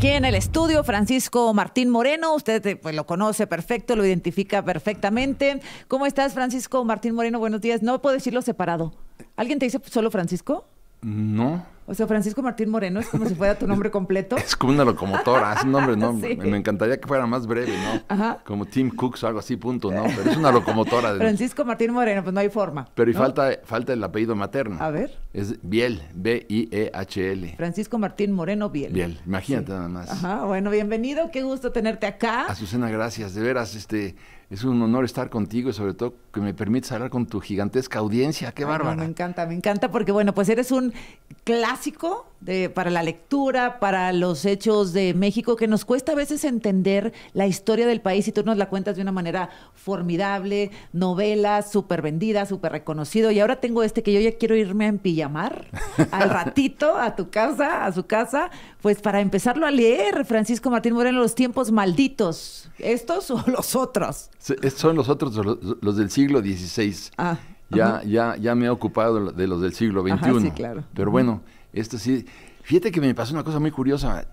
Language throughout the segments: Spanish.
Aquí en el estudio, Francisco Martín Moreno, usted pues lo conoce perfecto, lo identifica perfectamente. ¿Cómo estás, Francisco Martín Moreno? Buenos días. No puedo decirlo separado. ¿Alguien te dice solo Francisco? No. O sea, Francisco Martín Moreno es como si fuera tu nombre completo. Es como una locomotora, es un nombre, ¿no? Sí. Me encantaría que fuera más breve, ¿no? Ajá. Como Tim Cooks o algo así, punto, ¿no? Pero es una locomotora. Francisco Martín Moreno, pues no hay forma. Pero y ¿no? falta el apellido materno. A ver. Es Biel, B-I-E-H-L. Francisco Martín Moreno Biel. Biel, imagínate Sí. nada más. Ajá, bueno, bienvenido, qué gusto tenerte acá. Azucena, gracias. De veras, es un honor estar contigo y sobre todo que me permites hablar con tu gigantesca audiencia. ¡Qué Ay, bárbara! no, me encanta porque, bueno, pues eres un clásico para la lectura, para los hechos de México, que nos cuesta a veces entender la historia del país y tú nos la cuentas de una manera formidable, novela, súper vendida, súper reconocido. Y ahora tengo que yo ya quiero irme a empillamar al ratito a tu casa, a su casa, pues para empezarlo a leer, Francisco Martín Moreno, Los tiempos malditos. ¿Estos o los otros? Son los otros, los del siglo XVI. Ah. Ya me he ocupado de los del siglo XXI. Ajá, sí, claro. Pero bueno, esto sí. Fíjate que me pasó una cosa muy curiosa.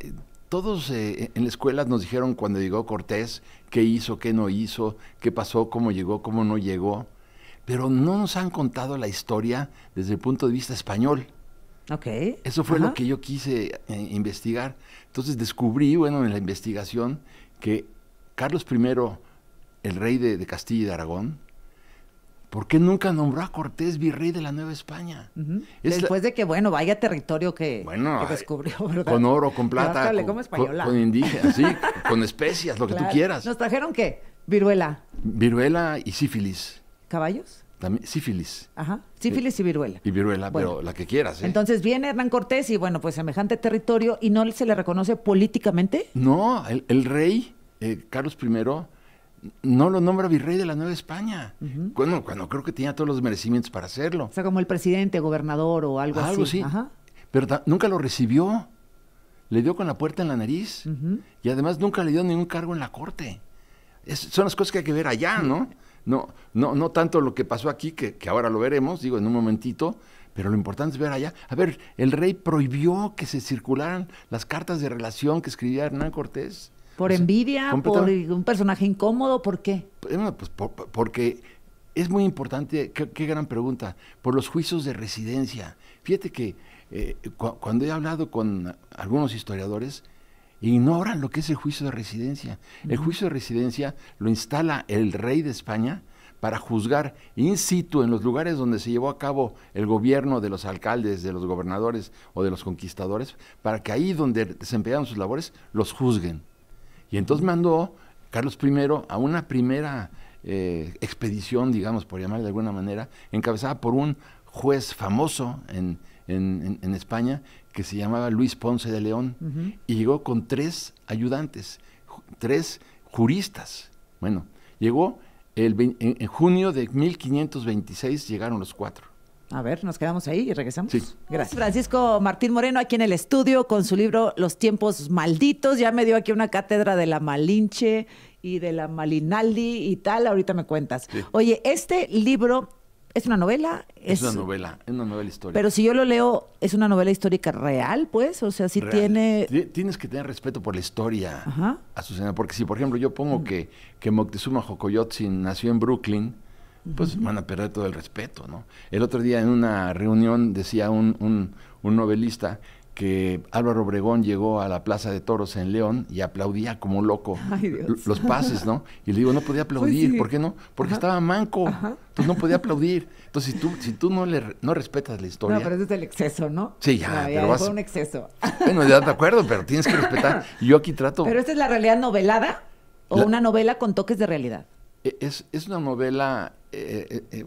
Todos en la escuela nos dijeron cuando llegó Cortés qué hizo, qué no hizo, qué pasó, cómo llegó, cómo no llegó. Pero no nos han contado la historia desde el punto de vista español. Ok. Eso fue Ajá. lo que yo quise investigar. Entonces descubrí, bueno, en la investigación, que Carlos I, el rey de Castilla y de Aragón, ¿por qué nunca nombró a Cortés virrey de la Nueva España? Uh-huh. Después de que, bueno, vaya territorio que descubrió, ¿verdad? Con oro, con plata, Bájale, como española. con indígenas, sí, con especias, lo que tú quieras. ¿Nos trajeron qué? Viruela. Viruela y sífilis. ¿Caballos? También, sífilis. Ajá, sífilis y viruela. Y viruela, Bueno, pero la que quieras, ¿eh? Entonces viene Hernán Cortés y, bueno, pues semejante territorio, ¿y no se le reconoce políticamente? No, el rey, Carlos I, no lo nombra virrey de la Nueva España. Uh-huh. Cuando creo que tenía todos los merecimientos para hacerlo. O sea, como el presidente, gobernador o algo así. Algo sí. Ajá. Pero nunca lo recibió. Le dio con la puerta en la nariz. Uh-huh. Y además nunca le dio ningún cargo en la corte. Son las cosas que hay que ver allá, ¿no? No tanto lo que pasó aquí, que ahora lo veremos, digo, en un momentito, pero lo importante es ver allá. A ver, el rey prohibió que se circularan las cartas de relación que escribía Hernán Cortés. ¿Por envidia? ¿Por un personaje incómodo? ¿Por qué? Bueno, pues porque es muy importante, qué gran pregunta, por los juicios de residencia. Fíjate que cuando he hablado con algunos historiadores, ignoran lo que es el juicio de residencia. Uh-huh. El juicio de residencia lo instala el rey de España para juzgar in situ en los lugares donde se llevó a cabo el gobierno de los alcaldes, de los gobernadores o de los conquistadores, para que ahí donde desempeñaron sus labores los juzguen. Y entonces mandó Carlos I a una primera expedición, digamos, por llamarle de alguna manera, encabezada por un juez famoso en España, que se llamaba Luis Ponce de León, uh-huh. Y llegó con 3 ayudantes, 3 juristas. Bueno, llegó en junio de 1526, llegaron los 4. A ver, nos quedamos ahí y regresamos. Sí. Gracias. Francisco Martín Moreno, aquí en el estudio con su libro Los tiempos malditos. Ya me dio aquí una cátedra de la Malinche y de la Malinaldi y tal. Ahorita me cuentas. Sí. Oye, este libro es una novela. Es una novela histórica. Pero si yo lo leo, ¿es una novela histórica real, pues? O sea, si real. tiene... Tienes que tener respeto por la historia, ajá. Azucena, porque si, por ejemplo, yo pongo que Moctezuma Xocoyotzin nació en Brooklyn, pues uh-huh. Van a perder todo el respeto, ¿no? El otro día en una reunión decía un novelista que Álvaro Obregón llegó a la Plaza de Toros en León y aplaudía como loco. Ay, Dios. Los pases, ¿no? Y le digo, no podía aplaudir. Pues sí. ¿Por qué no? Porque ajá. Estaba manco. Ajá. Entonces no podía aplaudir. Entonces si tú no respetas la historia... No, pero ese es el exceso, ¿no? Sí, ya, no, pero fue un exceso. Bueno, ya de acuerdo, pero tienes que respetar. Y yo aquí trato... ¿Pero esta es la realidad novelada o una novela con toques de realidad? Es una novela,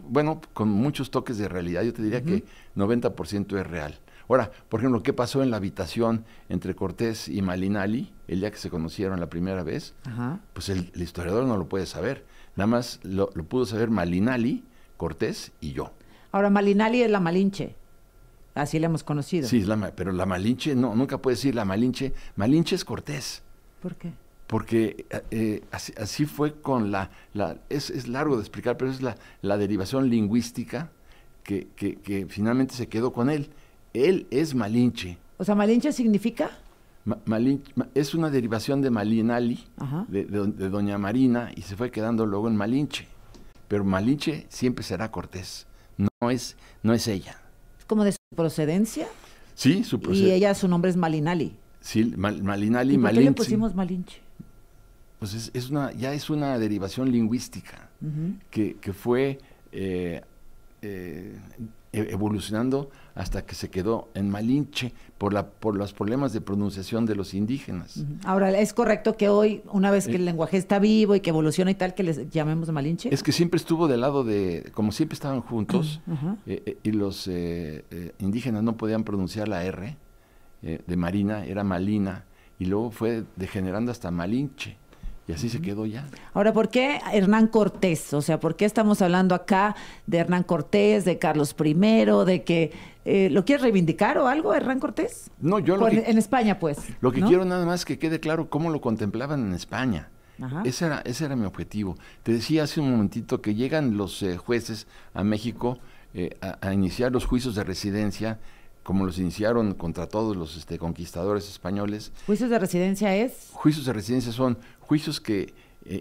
bueno, con muchos toques de realidad. Yo te diría uh-huh. que 90% es real. Ahora, por ejemplo, ¿qué pasó en la habitación entre Cortés y Malinali el día que se conocieron la primera vez? Ajá. Pues el historiador no lo puede saber. Nada más lo pudo saber Malinali, Cortés y yo. Ahora, Malinali es la Malinche. Así la hemos conocido. Sí, pero la Malinche, no, nunca puede decir la Malinche. Malinche es Cortés. ¿Por qué? Porque así fue con es largo de explicar, pero es la derivación lingüística que finalmente se quedó con él. Él es Malinche. O sea, ¿Malinche significa? Es una derivación de Malinali, Ajá. de Doña Marina, y se fue quedando luego en Malinche. Pero Malinche siempre será Cortés, no es ella. Es como de su procedencia. Sí, su Y procedencia. ella, su nombre es Malinali. Sí, Malinali, ¿Y por qué le Malinche. pusimos Malinche? Pues ya es una derivación lingüística que fue evolucionando hasta que se quedó en Malinche por los problemas de pronunciación de los indígenas. Ahora, ¿es correcto que hoy, una vez que el lenguaje está vivo y que evoluciona y tal, que les llamemos Malinche? Es que siempre estuvo del lado como siempre estaban juntos, Ajá. y los indígenas no podían pronunciar la R de Marina, era Malina, y luego fue degenerando hasta Malinche. Y así se quedó ya. Ahora, ¿por qué Hernán Cortés? O sea, ¿por qué estamos hablando acá de Hernán Cortés, de Carlos I, de que lo quieres reivindicar o algo, Hernán Cortés? No, yo En España, pues. Lo que ¿no? quiero nada más que quede claro cómo lo contemplaban en España. Ajá. Ese era mi objetivo. Te decía hace un momentito que llegan los jueces a México a iniciar los juicios de residencia, como los iniciaron contra todos los conquistadores españoles. ¿Juicios de residencia es? Juicios de residencia son juicios que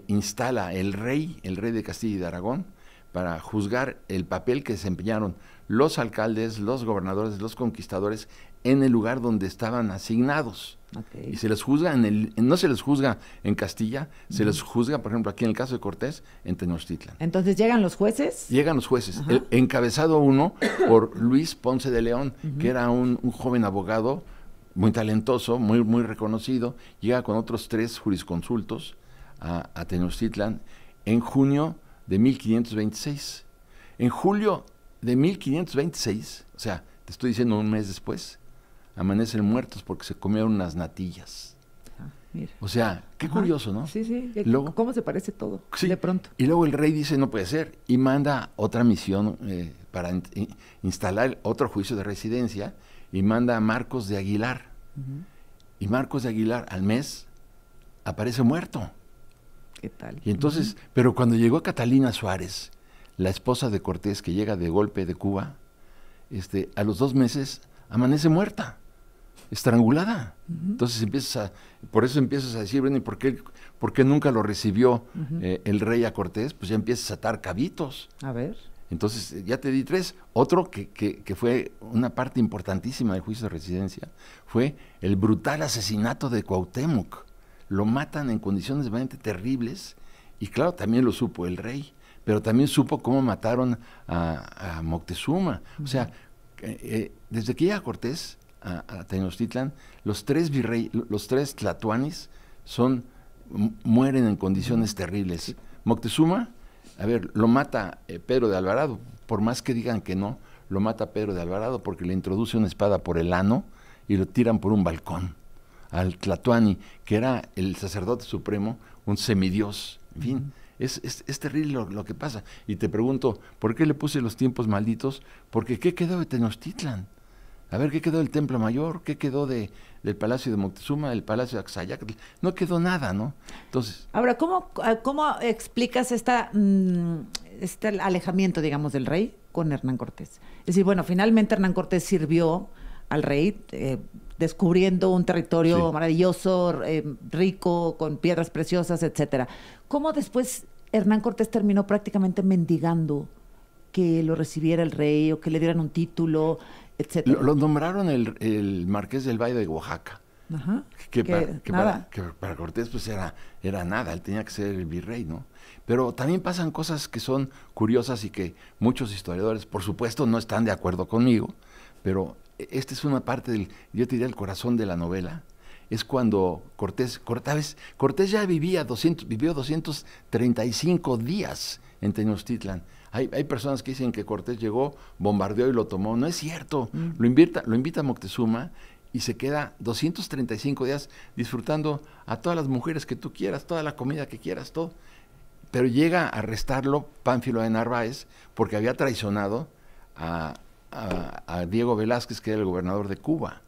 instala el rey de Castilla y de Aragón, para juzgar el papel que desempeñaron los alcaldes, los gobernadores, los conquistadores en el lugar donde estaban asignados. Okay. Y se les juzga no se les juzga en Castilla, se les juzga, por ejemplo, aquí en el caso de Cortés, en Tenochtitlan. Entonces llegan los jueces. Llegan los jueces, encabezado uno por Luis Ponce de León, que era un joven abogado muy talentoso, muy reconocido. Llega con otros 3 jurisconsultos a Tenochtitlan en junio de 1526. En julio de 1526, o sea, te estoy diciendo un mes después, amanecen muertos porque se comieron unas natillas. Mira. O sea, qué curioso, ¿no? Sí, sí. Luego, ¿cómo se parece todo? Sí, de pronto. Y luego el rey dice, no puede ser, y manda otra misión para instalar otro juicio de residencia, y manda a Marcos de Aguilar. Y Marcos de Aguilar, al mes, aparece muerto. ¿Qué tal? Y entonces, pero cuando llegó Catalina Suárez, la esposa de Cortés, que llega de golpe de Cuba, a los 2 meses amanece muerta, estrangulada. Entonces por eso empiezas a decir, bueno, ¿y por qué nunca lo recibió el rey a Cortés? Pues ya empiezas a atar cabitos. A ver. Entonces, ya te di 3. Otro que fue una parte importantísima del juicio de residencia fue el brutal asesinato de Cuauhtémoc. Lo matan en condiciones realmente terribles, y claro, también lo supo el rey, pero también supo cómo mataron a Moctezuma. O sea, desde que llega Cortés a Tenochtitlan, los 3 tlatoanis mueren en condiciones terribles. Sí. Moctezuma, a ver, lo mata Pedro de Alvarado, por más que digan que no, lo mata Pedro de Alvarado porque le introduce una espada por el ano y lo tiran por un balcón al Tlatoani, que era el sacerdote supremo, un semidios. En fin, es terrible lo que pasa. Y te pregunto, ¿por qué le puse los tiempos malditos? Porque ¿qué quedó de Tenochtitlan? A ver, ¿qué quedó del Templo Mayor? ¿Qué quedó del Palacio de Moctezuma, del Palacio de Axayacatl? No quedó nada, ¿no? Entonces... Ahora, ¿cómo explicas este alejamiento, digamos, del rey con Hernán Cortés? Es decir, bueno, finalmente Hernán Cortés sirvió al rey, descubriendo un territorio maravilloso, rico, con piedras preciosas, etcétera. ¿Cómo después Hernán Cortés terminó prácticamente mendigando que lo recibiera el rey o que le dieran un título, etcétera? Lo nombraron el Marqués del Valle de Oaxaca. Ajá. Que para Cortés pues era nada, él tenía que ser el virrey, ¿no? Pero también pasan cosas que son curiosas y que muchos historiadores, por supuesto, no están de acuerdo conmigo, pero esta es una parte yo te diría, el corazón de la novela. Es cuando Cortés ya vivió 235 días en Tenochtitlan. Hay personas que dicen que Cortés llegó, bombardeó y lo tomó. No es cierto. Lo invita a Moctezuma y se queda 235 días disfrutando a todas las mujeres que tú quieras, toda la comida que quieras, todo. Pero llega a arrestarlo Pánfilo de Narváez porque había traicionado a Diego Velázquez, que era el gobernador de Cuba.